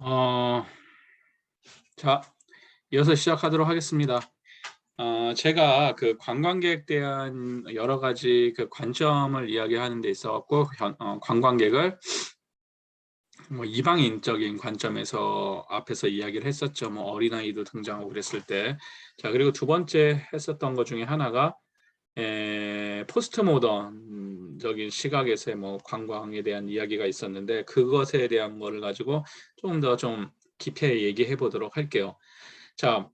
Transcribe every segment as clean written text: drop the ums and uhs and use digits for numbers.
어, 자, 이어서 시작하도록 하겠습니다. 제가 그 관광객에 대한 여러 가지 그 관점을 이야기하는 데 있어서 관광객을 뭐 이방인적인 관점에서 앞에서 이야기를 했었죠. 뭐 어린아이도 등장하고 그랬을 때. 자, 그리고 두 번째 했었던 것 중에 하나가 포스트 모던적인 시각에서의 뭐 관광에 대한 이야기가 있었는데 그것에 대한 거를 가지고 조금 더 좀 깊이 얘기해 보도록 할게요. 자,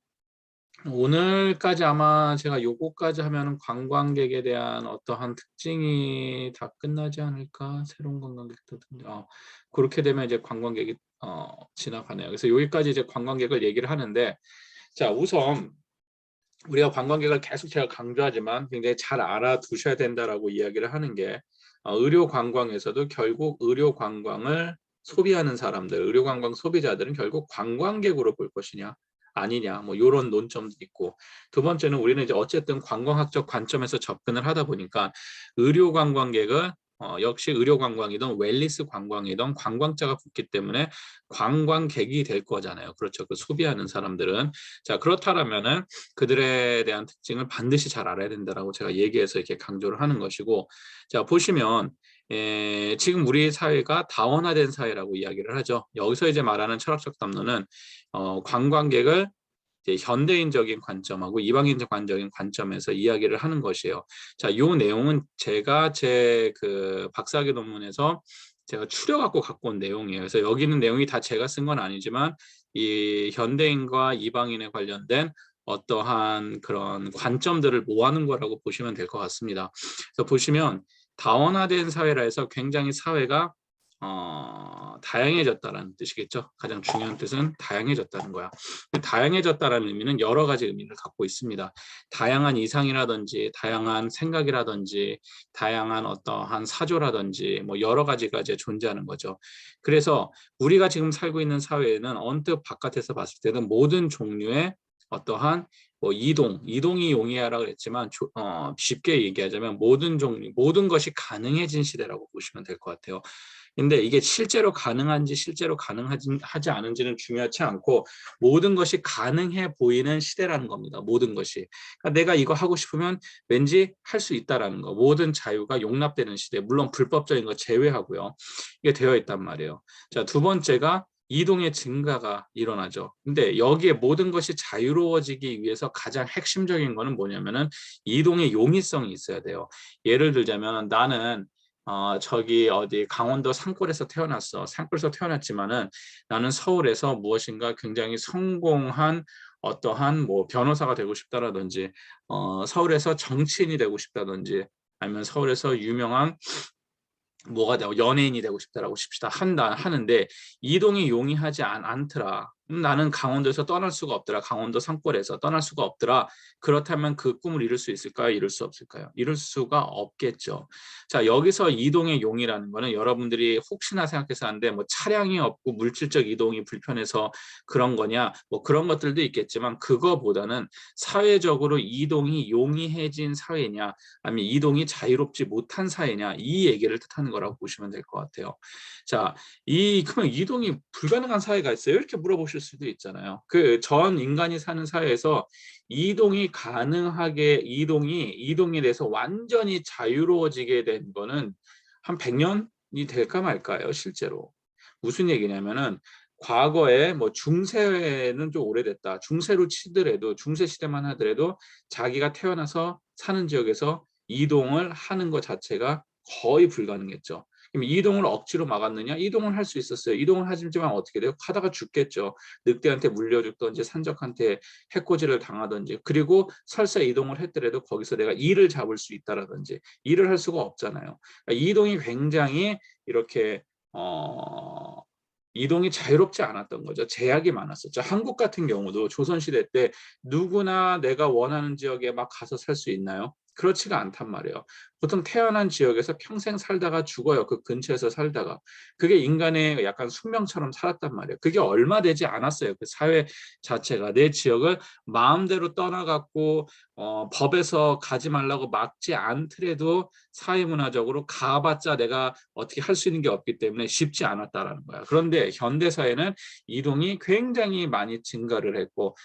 오늘까지 아마 제가 요거까지 하면은 관광객에 대한 어떠한 특징이 다 끝나지 않을까? 새로운 관광객도 그렇게 되면 이제 관광객이 지나가네요. 그래서 여기까지 이제 관광객을 얘기를 하는데, 자, 우선 우리가 관광객을 계속 제가 강조하지만 굉장히 잘 알아두셔야 된다라고 이야기를 하는 게, 의료 관광에서도 결국 의료 관광을 소비하는 사람들, 의료 관광 소비자들은 결국 관광객으로 볼 것이냐 아니냐, 뭐 이런 논점도 있고, 두 번째는 우리는 이제 어쨌든 관광학적 관점에서 접근을 하다 보니까 의료 관광객은 역시 의료 관광이든 웰리스 관광이든 관광자가 붙기 때문에 관광객이 될 거잖아요. 그렇죠. 그 소비하는 사람들은. 자, 그렇다면은 그들에 대한 특징을 반드시 잘 알아야 된다라고 제가 얘기해서 이렇게 강조를 하는 것이고, 자, 보시면 지금 우리 사회가 다원화된 사회라고 이야기를 하죠. 여기서 이제 말하는 철학적 담론은 관광객을 이제 현대인적인 관점하고 이방인적 관적인 관점에서 이야기를 하는 것이에요. 자, 요 내용은 제가 제 그 박사학위 논문에서 제가 추려갖고 온 내용이에요. 그래서 여기 있는 내용이 다 제가 쓴 건 아니지만 이 현대인과 이방인에 관련된 어떠한 그런 관점들을 모아놓은 거라고 보시면 될 것 같습니다. 그래서 보시면 다원화된 사회라 해서 굉장히 사회가 다양해졌다라는 뜻이겠죠. 가장 중요한 뜻은 다양해졌다는 거야. 다양해졌다라는 의미는 여러 가지 의미를 갖고 있습니다. 다양한 이상이라든지 다양한 생각이라든지 다양한 어떠한 사조라든지 뭐 여러 가지가 이제 존재하는 거죠. 그래서 우리가 지금 살고 있는 사회에는 언뜻 바깥에서 봤을 때는 모든 종류의 어떠한 뭐 이동이 용이하라 그랬지만 쉽게 얘기하자면 모든 종류, 모든 것이 가능해진 시대라고 보시면 될 것 같아요. 근데 이게 실제로 가능한지 실제로 가능하지 않은지는 중요하지 않고 모든 것이 가능해 보이는 시대라는 겁니다. 모든 것이. 그러니까 내가 이거 하고 싶으면 왠지 할 수 있다라는 거. 모든 자유가 용납되는 시대. 물론 불법적인 거 제외하고요. 이게 되어 있단 말이에요. 자, 두 번째가 이동의 증가가 일어나죠. 근데 여기에 모든 것이 자유로워지기 위해서 가장 핵심적인 거는 뭐냐면은 이동의 용이성이 있어야 돼요. 예를 들자면 나는 저기 어디 강원도 산골에서 태어났어. 산골에서 태어났지만은 나는 서울에서 무엇인가 굉장히 성공한 어떠한 뭐 변호사가 되고 싶다라든지 서울에서 정치인이 되고 싶다든지 아니면 서울에서 유명한 뭐가 되고 연예인이 되고 싶다라고 칩시다 하는데 이동이 용이하지 않더라. 나는 강원도에서 떠날 수가 없더라. 강원도 산골에서 떠날 수가 없더라. 그렇다면 그 꿈을 이룰 수 있을까요? 이룰 수 없을까요? 이룰 수가 없겠죠. 자, 여기서 이동의 용이라는 거는 여러분들이 혹시나 생각해서 하는데 뭐 차량이 없고 물질적 이동이 불편해서 그런 거냐? 뭐 그런 것들도 있겠지만 그거보다는 사회적으로 이동이 용이해진 사회냐 아니면 이동이 자유롭지 못한 사회냐 이 얘기를 뜻하는 거라고 보시면 될 것 같아요. 자, 그러면 이동이 불가능한 사회가 있어요? 이렇게 물어보실 수도 있잖아요. 그 전 인간이 사는 사회에서 이동이 가능하게 이동에 대해서 완전히 자유로워지게 된 거는 한 100년이 될까 말까요, 실제로. 무슨 얘기냐면은 과거에 뭐 중세는 좀 오래됐다. 중세로 치더라도 중세 시대만 하더라도 자기가 태어나서 사는 지역에서 이동을 하는 것 자체가 거의 불가능했죠. 그럼 이동을 억지로 막았느냐? 이동을 할 수 있었어요. 이동을 하지만 어떻게 돼요? 하다가 죽겠죠. 늑대한테 물려 죽든지 산적한테 해코지를 당하든지 그리고 설사 이동을 했더라도 거기서 내가 이를 잡을 수 있다라든지 일을 할 수가 없잖아요. 그러니까 이동이 굉장히 이렇게 이동이 자유롭지 않았던 거죠. 제약이 많았었죠. 한국 같은 경우도 조선시대 때 누구나 내가 원하는 지역에 막 가서 살 수 있나요? 그렇지가 않단 말이에요. 보통 태어난 지역에서 평생 살다가 죽어요. 그 근처에서 살다가. 그게 인간의 약간 숙명처럼 살았단 말이에요. 그게 얼마 되지 않았어요. 그 사회 자체가. 내 지역을 마음대로 떠나갖고 법에서 가지 말라고 막지 않더라도 사회문화적으로 가봤자 내가 어떻게 할 수 있는 게 없기 때문에 쉽지 않았다라는 거야. 그런데 현대사회는 이동이 굉장히 많이 증가를 했고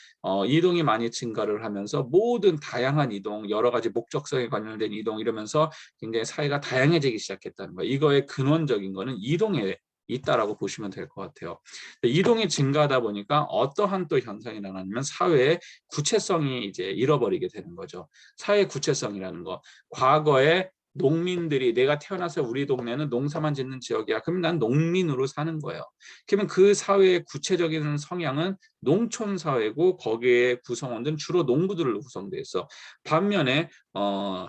이동이 많이 증가를 하면서 모든 다양한 이동, 여러 가지 목적성에 관련된 이동 이러면서 굉장히 사회가 다양해지기 시작했다는 거예요. 이거의 근원적인 거는 이동에 있다라고 보시면 될 것 같아요. 이동이 증가하다 보니까 어떠한 또 현상이 나타나면 사회의 구체성이 이제 잃어버리게 되는 거죠. 사회의 구체성이라는 거. 과거에 농민들이 내가 태어나서 우리 동네는 농사만 짓는 지역이야. 그러면 난 농민으로 사는 거예요. 그러면 그 사회의 구체적인 성향은 농촌 사회고 거기에 구성원들은 주로 농부들로 구성되어 있어. 반면에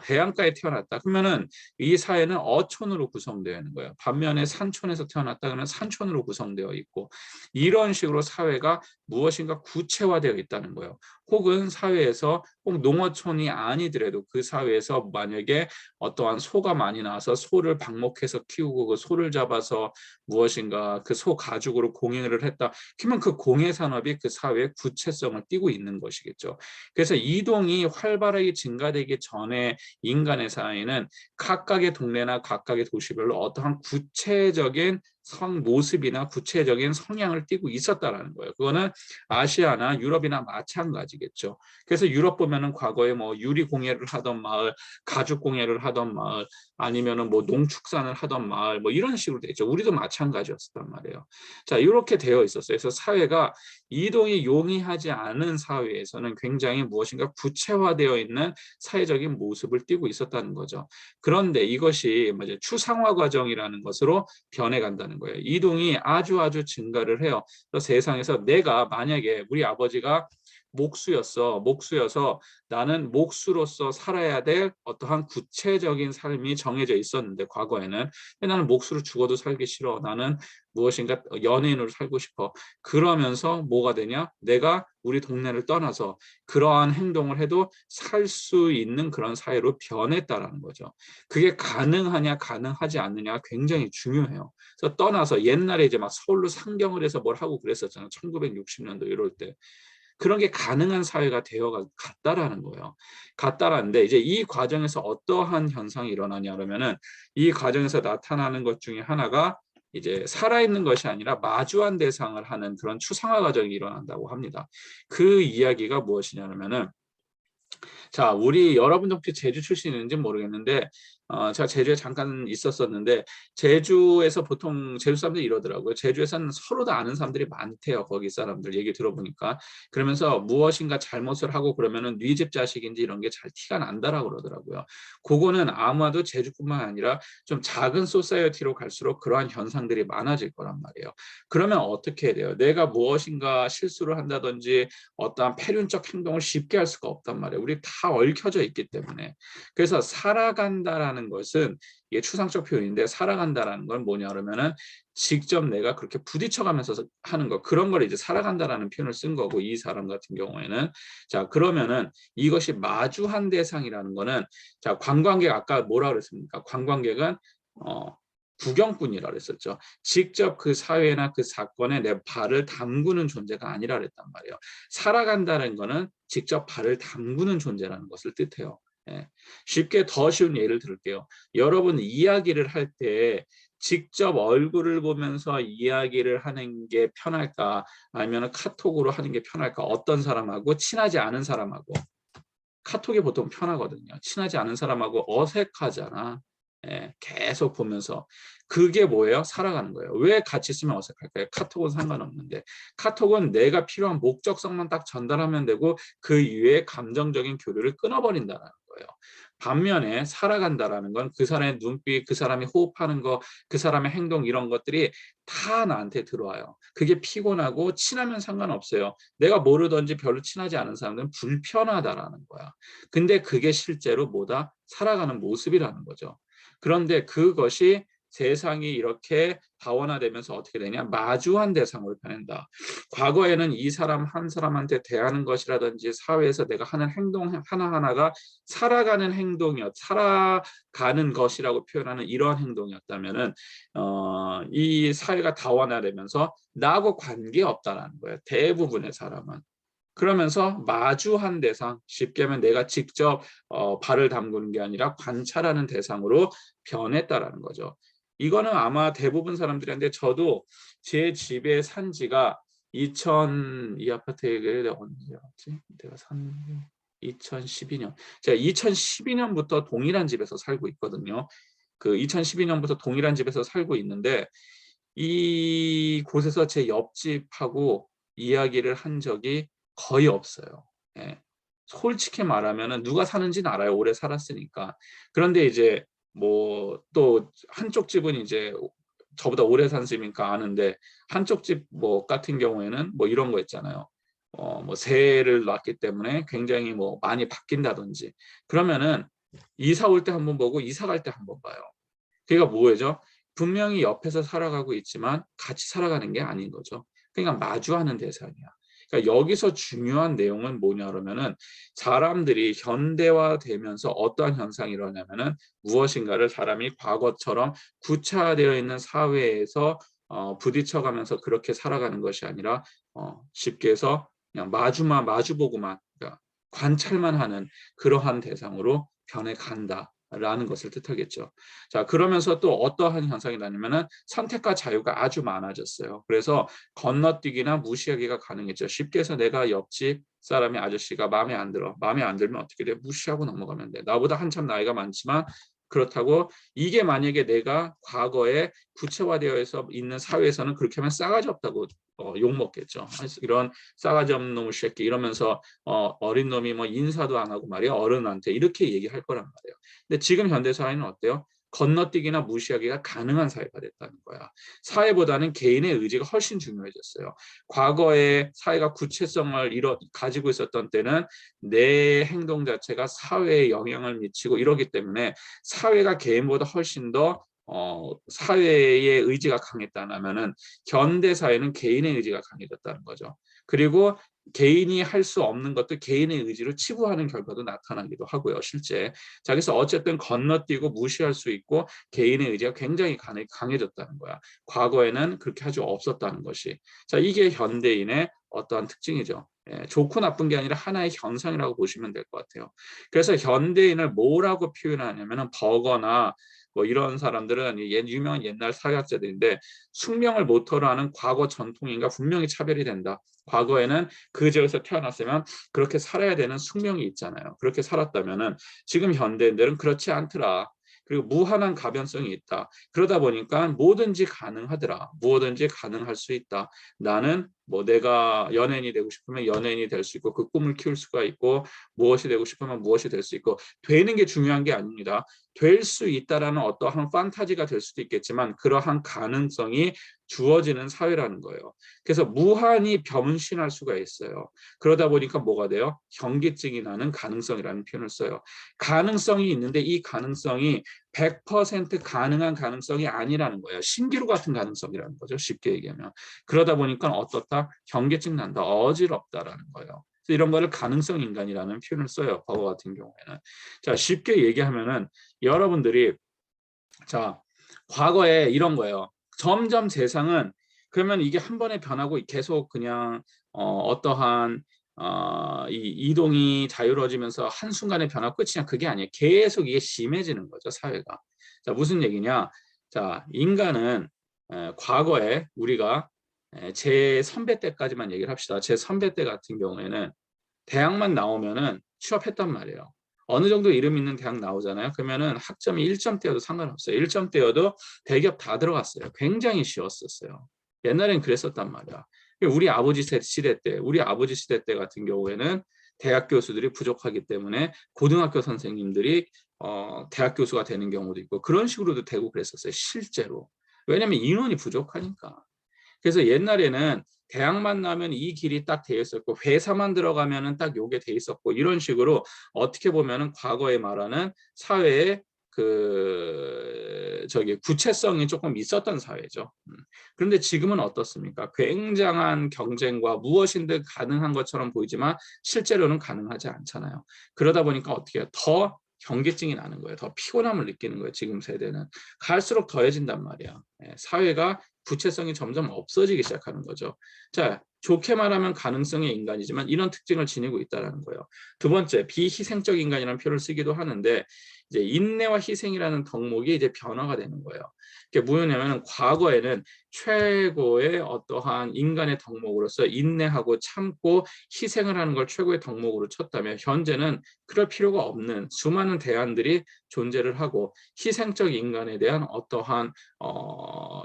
해안가에 태어났다. 그러면은 이 사회는 어촌으로 구성되어 있는 거예요. 반면에 산촌에서 태어났다 그러면 산촌으로 구성되어 있고 이런 식으로 사회가 무엇인가 구체화되어 있다는 거예요. 혹은 사회에서 꼭 농어촌이 아니더라도 그 사회에서 만약에 어떠한 소가 많이 나와서 소를 방목해서 키우고 그 소를 잡아서 무엇인가 그 소 가죽으로 공예를 했다. 그러면 그 공예 산업이 그 사회의 구체성을 띠고 있는 것이겠죠. 그래서 이동이 활발하게 증가되기 전에 인간의 사회는 각각의 동네나 각각의 도시별로 어떠한 구체적인 모습이나 구체적인 성향을 띠고 있었다라는 거예요. 그거는 아시아나 유럽이나 마찬가지겠죠. 그래서 유럽 보면은 과거에 뭐 유리 공예를 하던 마을, 가죽 공예를 하던 마을, 아니면은 뭐 농축산을 하던 마을, 뭐 이런 식으로 되죠. 우리도 마찬가지였단 말이에요. 자, 이렇게 되어 있었어요. 그래서 사회가 이동이 용이하지 않은 사회에서는 굉장히 무엇인가 구체화되어 있는 사회적인 모습을 띠고 있었다는 거죠. 그런데 이것이 추상화 과정이라는 것으로 변해간다는 거예요. 이동이 아주 증가를 해요. 그래서 세상에서 내가 만약에 우리 아버지가 목수여서 나는 목수로서 살아야 될 어떠한 구체적인 삶이 정해져 있었는데 과거에는 나는 목수로 죽어도 살기 싫어. 나는 무엇인가 연예인으로 살고 싶어. 그러면서 뭐가 되냐? 내가 우리 동네를 떠나서 그러한 행동을 해도 살 수 있는 그런 사회로 변했다라는 거죠. 그게 가능하냐 가능하지 않느냐가 굉장히 중요해요. 그래서 떠나서 옛날에 이제 막 서울로 상경을 해서 뭘 하고 그랬었잖아요. 1960년도 이럴 때. 그런 게 가능한 사회가 되어 갔다라는 거예요. 갔다라는데 이제 이 과정에서 어떠한 현상이 일어나냐 그러면은 이 과정에서 나타나는 것 중에 하나가 이제 살아있는 것이 아니라 마주한 대상을 하는 그런 추상화 과정이 일어난다고 합니다. 그 이야기가 무엇이냐면은 자, 우리 여러분도 혹시 제주 출신인지 모르겠는데 제가 제주에 잠깐 있었었는데 제주에서 보통 제주 사람들이 이러더라고요. 제주에서는 서로 다 아는 사람들이 많대요. 거기 사람들 얘기 들어보니까. 그러면서 무엇인가 잘못을 하고 그러면은 네 집 자식인지 이런 게 잘 티가 난다라고 그러더라고요. 그거는 아마도 제주뿐만 아니라 좀 작은 소사이어티로 갈수록 그러한 현상들이 많아질 거란 말이에요. 그러면 어떻게 해야 돼요? 내가 무엇인가 실수를 한다든지 어떠한 패륜적 행동을 쉽게 할 수가 없단 말이에요. 우리 다 얽혀져 있기 때문에. 그래서 살아간다라는 것은 이게 추상적 표현인데 살아간다라는 건 뭐냐 그러면은 직접 내가 그렇게 부딪혀가면서 하는 거 그런 걸 이제 살아간다라는 표현을 쓴 거고 이 사람 같은 경우에는 자 그러면은 이것이 마주한 대상이라는 거는 자 관광객 아까 뭐라 그랬습니까? 관광객은 구경꾼이라 그랬었죠. 직접 그 사회나 그 사건에 내 발을 담그는 존재가 아니라 그랬단 말이에요. 살아간다는 거는 직접 발을 담그는 존재라는 것을 뜻해요. 예. 쉽게 더 쉬운 예를 들을게요. 여러분 이야기를 할 때 직접 얼굴을 보면서 이야기를 하는 게 편할까? 아니면 카톡으로 하는 게 편할까? 어떤 사람하고 친하지 않은 사람하고 카톡이 보통 편하거든요. 친하지 않은 사람하고 어색하잖아. 예, 계속 보면서 그게 뭐예요? 살아가는 거예요. 왜 같이 있으면 어색할까요? 카톡은 상관없는데 카톡은 내가 필요한 목적성만 딱 전달하면 되고 그 이외에 감정적인 교류를 끊어버린다는 거예요. 반면에 살아간다라는 건 그 사람의 눈빛, 그 사람이 호흡하는 거, 그 사람의 행동 이런 것들이 다 나한테 들어와요. 그게 피곤하고 친하면 상관없어요. 내가 모르든지 별로 친하지 않은 사람들은 불편하다라는 거야. 근데 그게 실제로 뭐다? 살아가는 모습이라는 거죠. 그런데 그것이 세상이 이렇게 다원화되면서 어떻게 되냐? 마주한 대상으로 변한다. 과거에는 이 사람 한 사람한테 대하는 것이라든지 사회에서 내가 하는 행동 하나하나가 살아가는 살아가는 것이라고 표현하는 이러한 행동이었다면은 이 사회가 다원화되면서 나하고 관계없다라는 거예요. 대부분의 사람은. 그러면서 마주한 대상, 쉽게 하면 내가 직접 발을 담그는 게 아니라 관찰하는 대상으로 변했다라는 거죠. 이거는 아마 대부분 사람들인데 저도 제 집에 산 지가 이 아파트에 내가 언제였지? 내가 산 2012년. 제가 2012년부터 동일한 집에서 살고 있거든요. 그 2012년부터 동일한 집에서 살고 있는데 이 곳에서 제 옆집하고 이야기를 한 적이 거의 없어요. 예. 솔직히 말하면은 누가 사는지는 알아요. 오래 살았으니까. 그런데 이제 뭐 또 한쪽 집은 이제 저보다 오래 산 집이니까 아는데 한쪽 집 뭐 같은 경우에는 뭐 이런 거 있잖아요. 뭐 새해를 낳았기 때문에 굉장히 뭐 많이 바뀐다든지 그러면은 이사 올 때 한 번 보고 이사 갈 때 한 번 봐요. 그러니까 뭐죠? 분명히 옆에서 살아가고 있지만 같이 살아가는 게 아닌 거죠. 그러니까 마주하는 대상이야. 그러니까 여기서 중요한 내용은 뭐냐 그러면은 사람들이 현대화되면서 어떠한 현상이 일어나면은 무엇인가를 사람이 과거처럼 구차되어 있는 사회에서 부딪혀가면서 그렇게 살아가는 것이 아니라 쉽게 해서 그냥 마주보고만 그러니까 관찰만 하는 그러한 대상으로 변해간다. 라는 것을 뜻하겠죠. 자, 그러면서 또 어떠한 현상이 나냐면은 선택과 자유가 아주 많아졌어요. 그래서 건너뛰기나 무시하기가 가능했죠. 쉽게 해서 내가 옆집 사람이 아저씨가 마음에 안 들어. 마음에 안 들면 어떻게 돼? 무시하고 넘어가면 돼. 나보다 한참 나이가 많지만 그렇다고 이게 만약에 내가 과거에 구체화되어 있는 사회에서는 그렇게 하면 싸가지 없다고 욕먹겠죠. 이런 싸가지 없는 놈의 새끼 이러면서 어린 놈이 뭐 인사도 안 하고 말이야 어른한테 이렇게 얘기할 거란 말이에요. 근데 지금 현대 사회는 어때요? 건너뛰기나 무시하기가 가능한 사회가 됐다는 거야. 사회보다는 개인의 의지가 훨씬 중요해졌어요. 과거에 사회가 구체성을 가지고 있었던 때는 내 행동 자체가 사회에 영향을 미치고 이러기 때문에 사회가 개인보다 훨씬 더 사회의 의지가 강했다면은 현대 사회는 개인의 의지가 강해졌다는 거죠. 그리고 개인이 할 수 없는 것도 개인의 의지로 치부하는 결과도 나타나기도 하고요. 실제. 자, 그래서 어쨌든 건너뛰고 무시할 수 있고 개인의 의지가 굉장히 강해졌다는 거야. 과거에는 그렇게 아주 없었다는 것이. 자, 이게 현대인의 어떠한 특징이죠. 예, 좋고 나쁜 게 아니라 하나의 현상이라고 보시면 될 것 같아요. 그래서 현대인을 뭐라고 표현하냐면은 버거나 뭐 이런 사람들은 유명한 옛날 사회학자들인데 숙명을 모토로 하는 과거 전통인가 분명히 차별이 된다. 과거에는 그 지역에서 태어났으면 그렇게 살아야 되는 숙명이 있잖아요. 그렇게 살았다면은 지금 현대인들은 그렇지 않더라. 그리고 무한한 가변성이 있다. 그러다 보니까 뭐든지 가능하더라. 무엇든지 가능할 수 있다. 나는 뭐 내가 연예인이 되고 싶으면 연예인이 될 수 있고 그 꿈을 키울 수가 있고 무엇이 되고 싶으면 무엇이 될 수 있고 되는 게 중요한 게 아닙니다. 될 수 있다라는 어떠한 판타지가 될 수도 있겠지만 그러한 가능성이 주어지는 사회라는 거예요. 그래서 무한히 변신할 수가 있어요. 그러다 보니까 뭐가 돼요? 현기증이 나는 가능성이라는 표현을 써요. 가능성이 있는데 이 가능성이 100% 가능한 가능성이 아니라는 거예요. 신기루 같은 가능성이라는 거죠. 쉽게 얘기하면. 그러다 보니까 어떻다? 현기증 난다. 어지럽다라는 거예요. 이런 거를 가능성 인간이라는 표현을 써요. 버거 같은 경우에는. 자, 쉽게 얘기하면은 여러분들이 자, 과거에 이런 거예요. 점점 세상은 그러면 이게 한 번에 변하고 계속 그냥 어떠한 이 이동이 자유로워지면서 한순간에 변하고 끝이냐 그게 아니에요. 계속 이게 심해지는 거죠, 사회가. 자, 무슨 얘기냐? 자, 인간은 과거에 우리가 제 선배 때까지만 얘기를 합시다. 제 선배 때 같은 경우에는 대학만 나오면은 취업했단 말이에요. 어느 정도 이름 있는 대학 나오잖아요. 그러면은 학점이 1점대여도 상관없어요. 1점대여도 대기업 다 들어갔어요. 굉장히 쉬웠었어요. 옛날엔 그랬었단 말이야. 우리 아버지 시대 때 같은 경우에는 대학 교수들이 부족하기 때문에 고등학교 선생님들이 대학 교수가 되는 경우도 있고 그런 식으로도 되고 그랬었어요. 실제로. 왜냐하면 인원이 부족하니까. 그래서 옛날에는 대학만 나면 이 길이 딱 돼 있었고 회사만 들어가면은 딱 요게 돼 있었고 이런 식으로 어떻게 보면은 과거에 말하는 사회의 구체성이 조금 있었던 사회죠. 그런데 지금은 어떻습니까? 굉장한 경쟁과 무엇인들 가능한 것처럼 보이지만 실제로는 가능하지 않잖아요. 그러다 보니까 어떻게 해요? 더 경계증이 나는 거예요. 더 피곤함을 느끼는 거예요. 지금 세대는. 갈수록 더해진단 말이야. 사회가 구체성이 점점 없어지기 시작하는 거죠. 자, 좋게 말하면 가능성의 인간이지만 이런 특징을 지니고 있다는 거예요. 두 번째, 비희생적 인간이라는 표현을 쓰기도 하는데 이제 인내와 희생이라는 덕목이 이제 변화가 되는 거예요. 그게 뭐냐면 과거에는 최고의 어떠한 인간의 덕목으로서 인내하고 참고 희생을 하는 걸 최고의 덕목으로 쳤다면 현재는 그럴 필요가 없는 수많은 대안들이 존재를 하고 희생적 인간에 대한 어떠한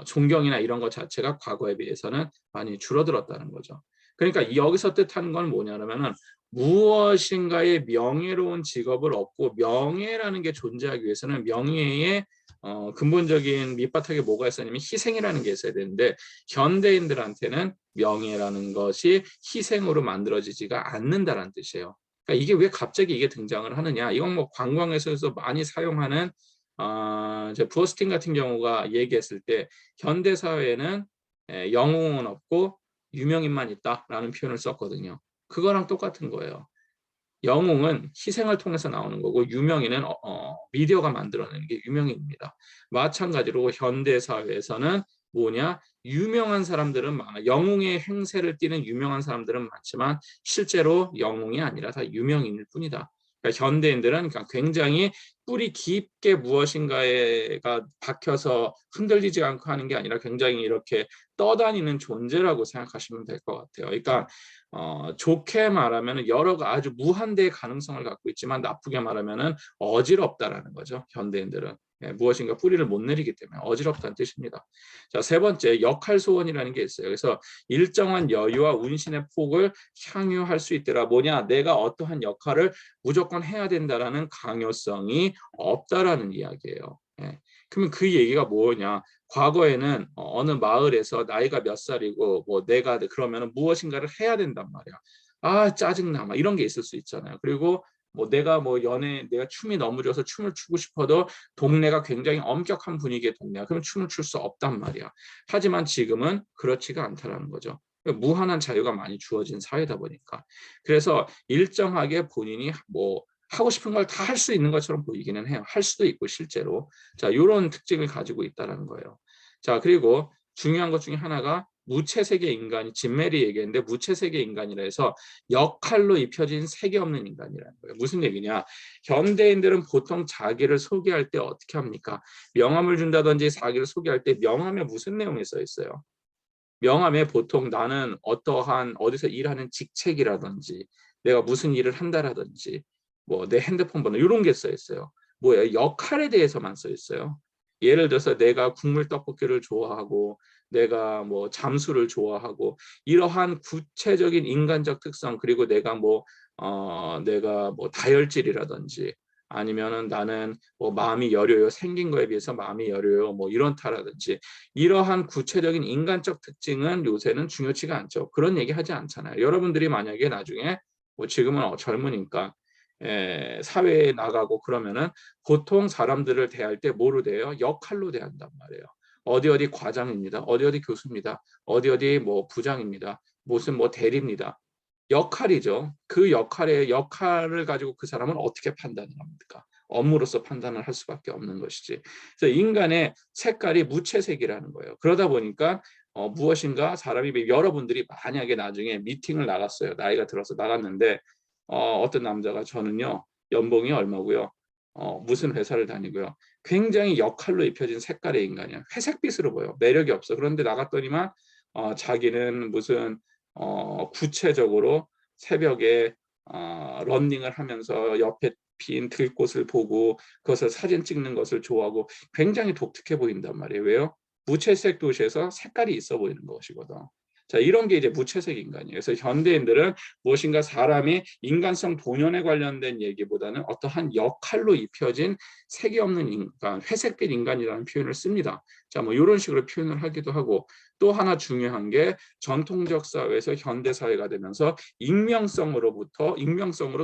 존경이나 이런 것 자체가 과거에 비해서는 많이 줄어들었다는 거죠. 그러니까 여기서 뜻하는 건 뭐냐면은 무엇인가의 명예로운 직업을 얻고 명예라는 게 존재하기 위해서는 명예의 근본적인 밑바탕에 뭐가 있어야 하냐면 희생이라는 게 있어야 되는데 현대인들한테는 명예라는 것이 희생으로 만들어지지가 않는다는 뜻이에요. 그러니까 이게 왜 갑자기 이게 등장을 하느냐? 이건 뭐 관광에서 많이 사용하는 이제 부어스틴 같은 경우가 얘기했을 때 현대 사회에는 영웅은 없고 유명인만 있다라는 표현을 썼거든요. 그거랑 똑같은 거예요. 영웅은 희생을 통해서 나오는 거고 유명인은 미디어가 만들어내는 게 유명인입니다. 마찬가지로 현대 사회에서는 뭐냐? 유명한 사람들은 많아. 영웅의 행세를 띠는 유명한 사람들은 많지만 실제로 영웅이 아니라 다 유명인일 뿐이다. 그러니까 현대인들은 굉장히 뿌리 깊게 무엇인가가 박혀서 흔들리지 않고 하는 게 아니라 굉장히 이렇게 떠다니는 존재라고 생각하시면 될 것 같아요. 그러니까 좋게 말하면 여러 아주 무한대의 가능성을 갖고 있지만 나쁘게 말하면 어지럽다라는 거죠. 현대인들은. 무엇인가 뿌리를 못 내리기 때문에 어지럽다는 뜻입니다. 자, 세 번째, 역할 소원이라는 게 있어요. 그래서 일정한 여유와 운신의 폭을 향유할 수 있더라. 뭐냐? 내가 어떠한 역할을 무조건 해야 된다라는 강요성이 없다라는 이야기예요. 그러면 그 얘기가 뭐냐? 과거에는 어느 마을에서 나이가 몇 살이고 뭐 내가 그러면 무엇인가를 해야 된단 말이야. 아, 짜증나. 막 이런 게 있을 수 있잖아요. 그리고 뭐 내가 내가 춤이 너무 좋아서 춤을 추고 싶어도 동네가 굉장히 엄격한 분위기의 동네야. 그럼 춤을 출 수 없단 말이야. 하지만 지금은 그렇지가 않다라는 거죠. 무한한 자유가 많이 주어진 사회다 보니까. 그래서 일정하게 본인이 뭐 하고 싶은 걸 다 할 수 있는 것처럼 보이기는 해요. 할 수도 있고 실제로. 자, 이런 특징을 가지고 있다는 거예요. 자, 그리고 중요한 것 중에 하나가 무채색의 인간이 진메리 얘기했는데 무채색의 인간이라 해서 역할로 입혀진 색이 없는 인간이라는 거예요. 무슨 얘기냐? 현대인들은 보통 자기를 소개할 때 어떻게 합니까? 명함을 준다든지 자기를 소개할 때 명함에 무슨 내용이 써 있어요? 명함에 보통 나는 어떠한 어디서 일하는 직책이라든지 내가 무슨 일을 한다라든지 뭐 내 핸드폰 번호 이런 게 써 있어요. 뭐야? 역할에 대해서만 써 있어요. 예를 들어서 내가 국물 떡볶이를 좋아하고 내가 뭐 잠수를 좋아하고 이러한 구체적인 인간적 특성 그리고 내가 뭐 다혈질이라든지 아니면은 나는 뭐 마음이 여려요. 생긴 거에 비해서 마음이 여려요. 뭐 이런다라든지 이러한 구체적인 인간적 특징은 요새는 중요치가 않죠. 그런 얘기 하지 않잖아요. 여러분들이 만약에 나중에 뭐 지금은 젊으니까 사회에 나가고 그러면은 보통 사람들을 대할 때 뭐로 대해요? 역할로 대한단 말이에요. 어디 어디 과장입니다. 어디 어디 교수입니다. 어디 어디 뭐 부장입니다. 무슨 뭐 대리입니다. 역할이죠. 그 역할을 가지고 그 사람은 어떻게 판단을 합니까? 업무로서 판단을 할 수밖에 없는 것이지. 그래서 인간의 색깔이 무채색이라는 거예요. 그러다 보니까 무엇인가 사람이 여러분들이 만약에 나중에 미팅을 나갔어요. 나이가 들어서 나갔는데 어떤 남자가 저는요 연봉이 얼마고요. 무슨 회사를 다니고요. 굉장히 역할로 입혀진 색깔의 인간이야. 회색빛으로 보여. 매력이 없어. 그런데 나갔더니만 자기는 무슨 구체적으로 새벽에 러닝을 하면서 옆에 핀 들꽃을 보고 그것을 사진 찍는 것을 좋아하고 굉장히 독특해 보인단 말이에요. 왜요? 무채색 도시에서 색깔이 있어 보이는 것이거든. 자, 이런 게 이제 무채색 인간이에요. 그래서 현대인들은 무엇인가 사람이 인간성 본연에 관련된 얘기보다는 어떠한 역할로 입혀진 색이 없는 인간, 회색빛 인간이라는 표현을 씁니다. 자, 뭐 이런 식으로 표현을 하기도 하고, 또 하나 중요한 게 전통적 사회에서 현대 사회가 되면서 익명성으로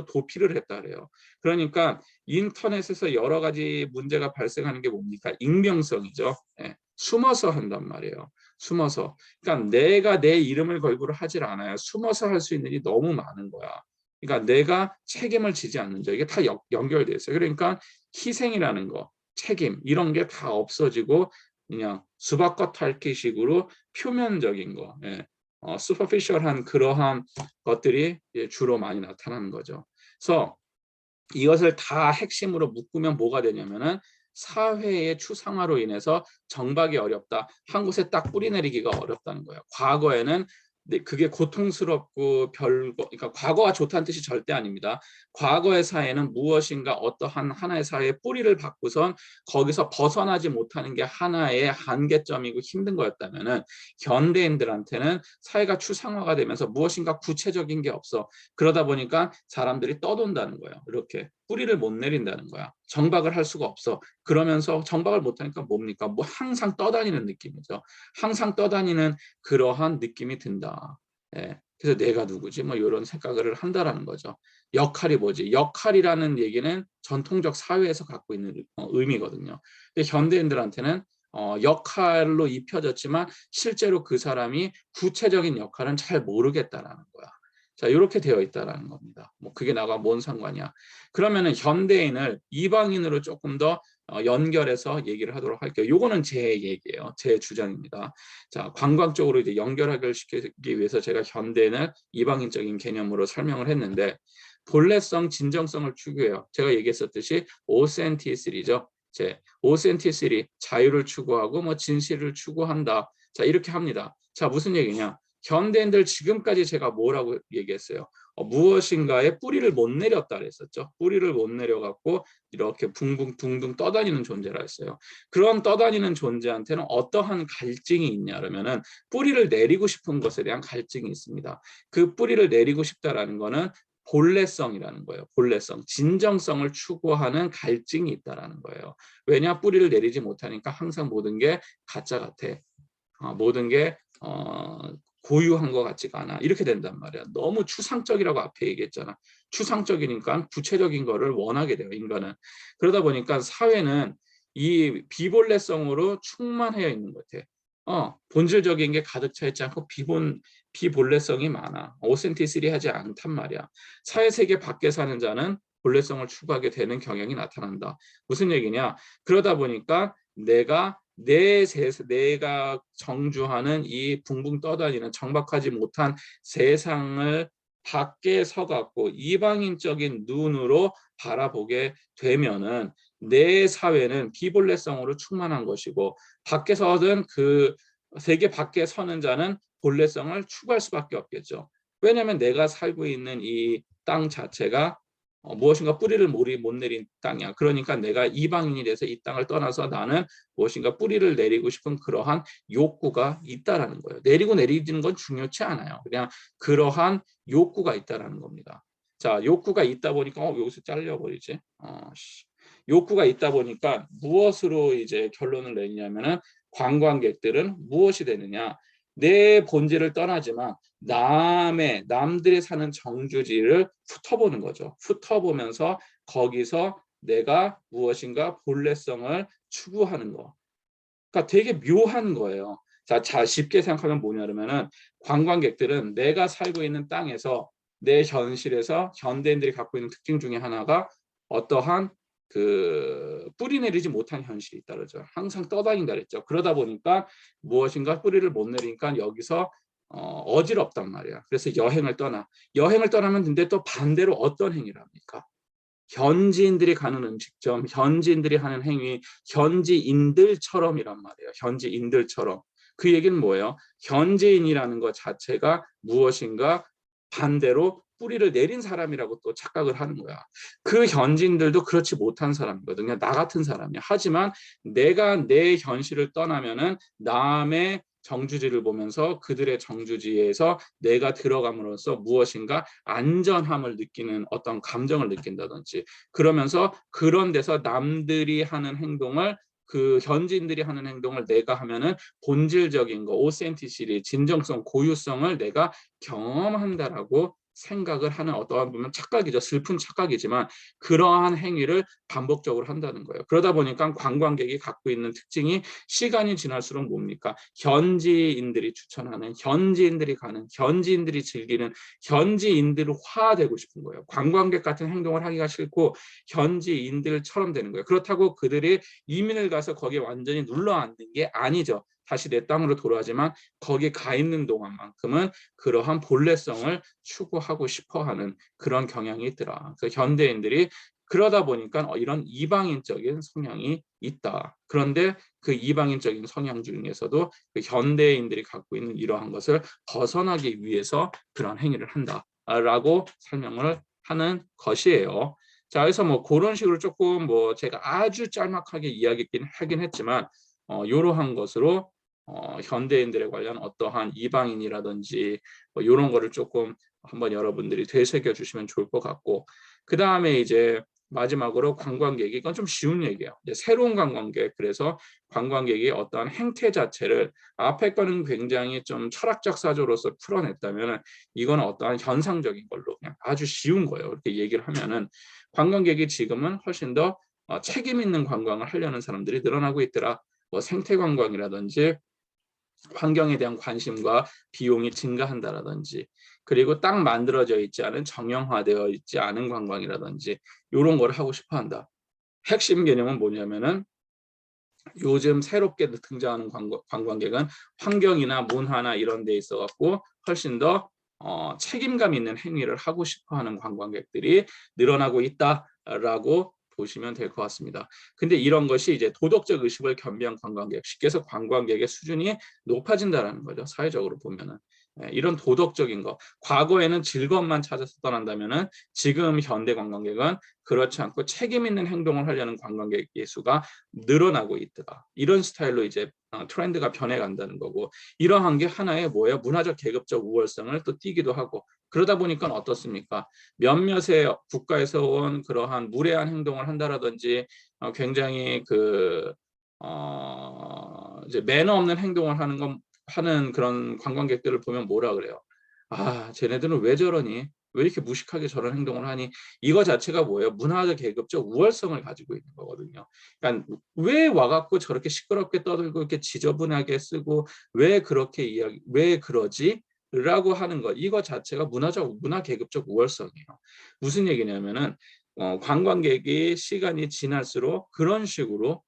도피를 했다 그래요. 그러니까 인터넷에서 여러 가지 문제가 발생하는 게 뭡니까? 익명성이죠. 예, 숨어서 한단 말이에요. 숨어서. 그러니까 내가 내 이름을 걸고를 하질 않아요. 숨어서 할 수 있는 일이 너무 많은 거야. 그러니까 내가 책임을 지지 않는 자, 이게 다 연결돼 있어요. 그러니까 희생이라는 거, 책임 이런 게 다 없어지고 그냥 수박과 탈기식으로 표면적인 거, 예, 슈퍼피셜한 그러한 것들이 주로 많이 나타나는 거죠. 그래서 이것을 다 핵심으로 묶으면 뭐가 되냐면은 사회의 추상화로 인해서 정박이 어렵다. 한 곳에 딱 뿌리 내리기가 어렵다는 거예요. 과거에는 그게 고통스럽고 별거, 그러니까 과거가 좋다는 뜻이 절대 아닙니다. 과거의 사회는 무엇인가 어떠한 하나의 사회의 뿌리를 받고선 거기서 벗어나지 못하는 게 하나의 한계점이고 힘든 거였다면은 현대인들한테는 사회가 추상화가 되면서 무엇인가 구체적인 게 없어. 그러다 보니까 사람들이 떠돈다는 거예요. 이렇게 뿌리를 못 내린다는 거야. 정박을 할 수가 없어. 그러면서 정박을 못하니까 뭡니까? 뭐 항상 떠다니는 느낌이죠. 항상 떠다니는 그러한 느낌이 든다. 예. 그래서 내가 누구지? 뭐 이런 생각을 한다라는 거죠. 역할이 뭐지? 역할이라는 얘기는 전통적 사회에서 갖고 있는 의미거든요. 근데 현대인들한테는 역할로 입혀졌지만 실제로 그 사람이 구체적인 역할은 잘 모르겠다라는 거야. 자, 이렇게 되어 있다라는 겁니다. 뭐 그게 나가 뭔 상관이야. 그러면은 현대인을 이방인으로 조금 더 연결해서 얘기를 하도록 할게요. 요거는 제 얘기예요. 제 주장입니다. 자, 관광적으로 이제 연결하기를 시키기 위해서 제가 현대인을 이방인적인 개념으로 설명을 했는데 본래성, 진정성을 추구해요. 제가 얘기했었듯이 오센티시리죠. 제 오센티시리, 자유를 추구하고 뭐 진실을 추구한다. 자, 이렇게 합니다. 자, 무슨 얘기냐? 현대인들 지금까지 제가 뭐라고 얘기했어요? 무엇인가에 뿌리를 못 내렸다 그랬었죠. 뿌리를 못 내려갖고 이렇게 붕붕 둥둥 떠다니는 존재라 했어요. 그런 떠다니는 존재한테는 어떠한 갈증이 있냐 그러면은 뿌리를 내리고 싶은 것에 대한 갈증이 있습니다. 그 뿌리를 내리고 싶다라는 거는 본래성이라는 거예요. 본래성, 진정성을 추구하는 갈증이 있다라는 거예요. 왜냐? 뿌리를 내리지 못하니까 항상 모든 게 가짜 같아. 모든 게 고유한 것 같지가 않아. 이렇게 된단 말이야. 너무 추상적이라고 앞에 얘기했잖아. 추상적이니까 구체적인 거를 원하게 돼요, 인간은. 그러다 보니까 사회는 이 비본래성으로 충만해 있는 것 같아. 본질적인 게 가득 차 있지 않고 비본래성이 많아. 오센티시리하지 않단 말이야. 사회세계 밖에 사는 자는 본래성을 추구하게 되는 경향이 나타난다. 무슨 얘기냐? 그러다 보니까 내가 정주하는 이 붕붕 떠다니는 정박하지 못한 세상을 밖에 서갖고 이방인적인 눈으로 바라보게 되면은 내 사회는 비본래성으로 충만한 것이고 밖에서든 그 세계 밖에 서는 자는 본래성을 추구할 수밖에 없겠죠. 왜냐하면 내가 살고 있는 이 땅 자체가 무엇인가 뿌리를 못 내린 땅이야. 그러니까 내가 이방인이 돼서 이 땅을 떠나서 나는 무엇인가 뿌리를 내리고 싶은 그러한 욕구가 있다라는 거예요. 내리고 내리는 건 중요치 않아요. 그냥 그러한 욕구가 있다라는 겁니다. 자, 욕구가 있다 보니까 여기서 잘려버리지. 욕구가 있다 보니까 무엇으로 이제 결론을 내냐면은 관광객들은 무엇이 되느냐? 내 본질을 떠나지만 남들이 사는 정주지를 훑어보는 거죠. 훑어보면서 거기서 내가 무엇인가 본래성을 추구하는 거. 그러니까 되게 묘한 거예요. 자, 쉽게 생각하면 뭐냐 그러면은 관광객들은 내가 살고 있는 땅에서 내 현실에서 현대인들이 갖고 있는 특징 중에 하나가 어떠한 그 뿌리 내리지 못한 현실이 있다 그러죠. 항상 떠다닌다 그랬죠. 그러다 보니까 무엇인가 뿌리를 못 내리니까 여기서 어지럽단 말이야. 그래서 여행을 떠나면 근데 또 반대로 어떤 행위를 합니까? 현지인들이 가는 음식점, 현지인들이 하는 행위, 현지인들처럼이란 말이에요. 현지인들처럼. 그 얘기는 뭐예요? 현지인이라는 것 자체가 무엇인가 반대로 뿌리를 내린 사람이라고 또 착각을 하는 거야. 그 현지인들도 그렇지 못한 사람이거든요. 나 같은 사람이야. 하지만 내가 내 현실을 떠나면은 남의 정주지를 보면서 그들의 정주지에서 내가 들어감으로써 무엇인가 안전함을 느끼는 어떤 감정을 느낀다든지, 그러면서 그런 데서 남들이 하는 행동을, 그 현지인들이 하는 행동을 내가 하면은 본질적인 거, 오센티시티, 진정성, 고유성을 내가 경험한다라고 생각을 하는, 어떠한 보면 착각이죠. 슬픈 착각이지만 그러한 행위를 반복적으로 한다는 거예요. 그러다 보니까 관광객이 갖고 있는 특징이 시간이 지날수록 뭡니까? 현지인들이 추천하는, 현지인들이 가는, 현지인들이 즐기는, 현지인들화 되고 싶은 거예요. 관광객 같은 행동을 하기가 싫고 현지인들처럼 되는 거예요. 그렇다고 그들이 이민을 가서 거기에 완전히 눌러 앉는 게 아니죠. 다시 내 땅으로 돌아가지만 거기 가 있는 동안만큼은 그러한 본래성을 추구하고 싶어하는 그런 경향이 있더라. 그래서 현대인들이 그러다 보니까 이런 이방인적인 성향이 있다. 그런데 그 이방인적인 성향 중에서도 그 현대인들이 갖고 있는 이러한 것을 벗어나기 위해서 그런 행위를 한다라고 설명을 하는 것이에요. 자, 그래서 뭐 그런 식으로 조금 뭐 제가 아주 짤막하게 이야기하긴 했지만 이러한 것으로 현대인들에 관련 어떠한 이방인이라든지 뭐 이런 거를 조금 한번 여러분들이 되새겨 주시면 좋을 것 같고, 그 다음에 이제 마지막으로 관광객이, 이건 좀 쉬운 얘기예요. 이제 새로운 관광객, 그래서 관광객이 어떠한 행태 자체를 앞에 거는 굉장히 좀 철학적 사조로서 풀어냈다면 이건 어떠한 현상적인 걸로 그냥 아주 쉬운 거예요. 이렇게 얘기를 하면은 관광객이 지금은 훨씬 더 책임 있는 관광을 하려는 사람들이 늘어나고 있더라. 뭐 생태 관광이라든지 환경에 대한 관심과 비용이 증가한다라든지, 그리고 딱 만들어져 있지 않은, 정형화되어 있지 않은 관광이라든지 이런 걸 하고 싶어 한다. 핵심 개념은 뭐냐면은 요즘 새롭게 등장하는 관광객은 환경이나 문화나 이런 데 있어 갖고 훨씬 더 책임감 있는 행위를 하고 싶어 하는 관광객들이 늘어나고 있다라고 보시면 될 것 같습니다. 근데 이런 것이 이제 도덕적 의식을 겸비한 관광객, 쉽게 해서 관광객의 수준이 높아진다라는 거죠. 사회적으로 보면은. 이런 도덕적인 거, 과거에는 즐거움만 찾아서 떠난다면은 지금 현대 관광객은 그렇지 않고 책임 있는 행동을 하려는 관광객의 수가 늘어나고 있다. 이런 스타일로 이제 트렌드가 변해간다는 거고, 이러한 게 하나의 뭐예요? 문화적 계급적 우월성을 또 띠기도 하고, 그러다 보니까 어떻습니까? 몇몇의 국가에서 온 그러한 무례한 행동을 한다라든지 굉장히 이제 매너 없는 행동을 하는 그런 관광객들을 보면 뭐라 그래요? 아, 쟤네들은 왜 저러니? 왜 이렇게 무식하게 저런 행동을 하니? 이거 자체가 뭐예요? 문화적 계급적 우월성을 가지고 있는 거거든요. 그러니까 왜 와갖고 저렇게 시끄럽게 떠들고 이렇게 지저분하게 쓰고 왜 그러지? 라고 하는 것, 이거 자체가 문화 계급적 우월성이에요. 무슨 얘기냐면은 관광객이 시간이 지날수록 그런 식으로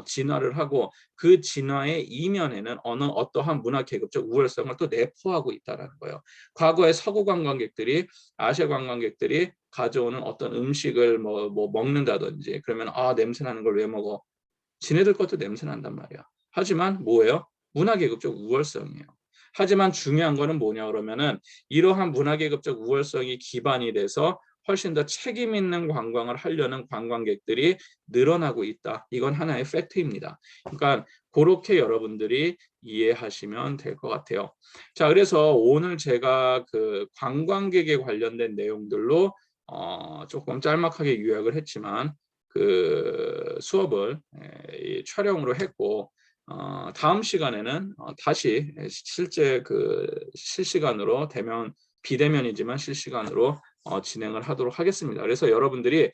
진화를 하고, 그 진화의 이면에는 어떠한 문화 계급적 우월성을 또 내포하고 있다는 거예요. 과거에 서구 관광객들이, 아시아 관광객들이 가져오는 어떤 음식을 뭐 먹는다든지 그러면 냄새 나는 걸 왜 먹어? 지네들 것도 냄새 난단 말이야. 하지만 뭐예요? 문화 계급적 우월성이에요. 하지만 중요한 거는 뭐냐 그러면은 이러한 문화 계급적 우월성이 기반이 돼서 훨씬 더 책임 있는 관광을 하려는 관광객들이 늘어나고 있다. 이건 하나의 팩트입니다. 그러니까 그렇게 여러분들이 이해하시면 될 것 같아요. 자, 그래서 오늘 제가 그 관광객에 관련된 내용들로 조금 짤막하게 요약을 했지만 그 수업을 촬영으로 했고, 다음 시간에는 다시 실제 그 실시간으로 비대면이지만 실시간으로 진행을 하도록 하겠습니다. 그래서 여러분들이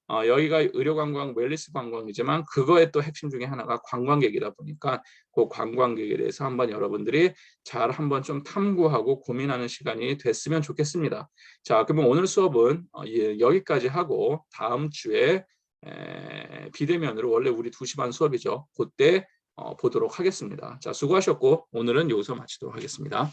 여기가 의료관광, 웰니스 관광이지만 그거의 또 핵심 중에 하나가 관광객이다 보니까 그 관광객에 대해서 한번 여러분들이 잘 한번 좀 탐구하고 고민하는 시간이 됐으면 좋겠습니다. 자, 그러면 오늘 수업은 여기까지 하고 다음 주에 비대면으로, 원래 우리 2시 반 수업이죠. 그때 보도록 하겠습니다. 자, 수고하셨고 오늘은 여기서 마치도록 하겠습니다.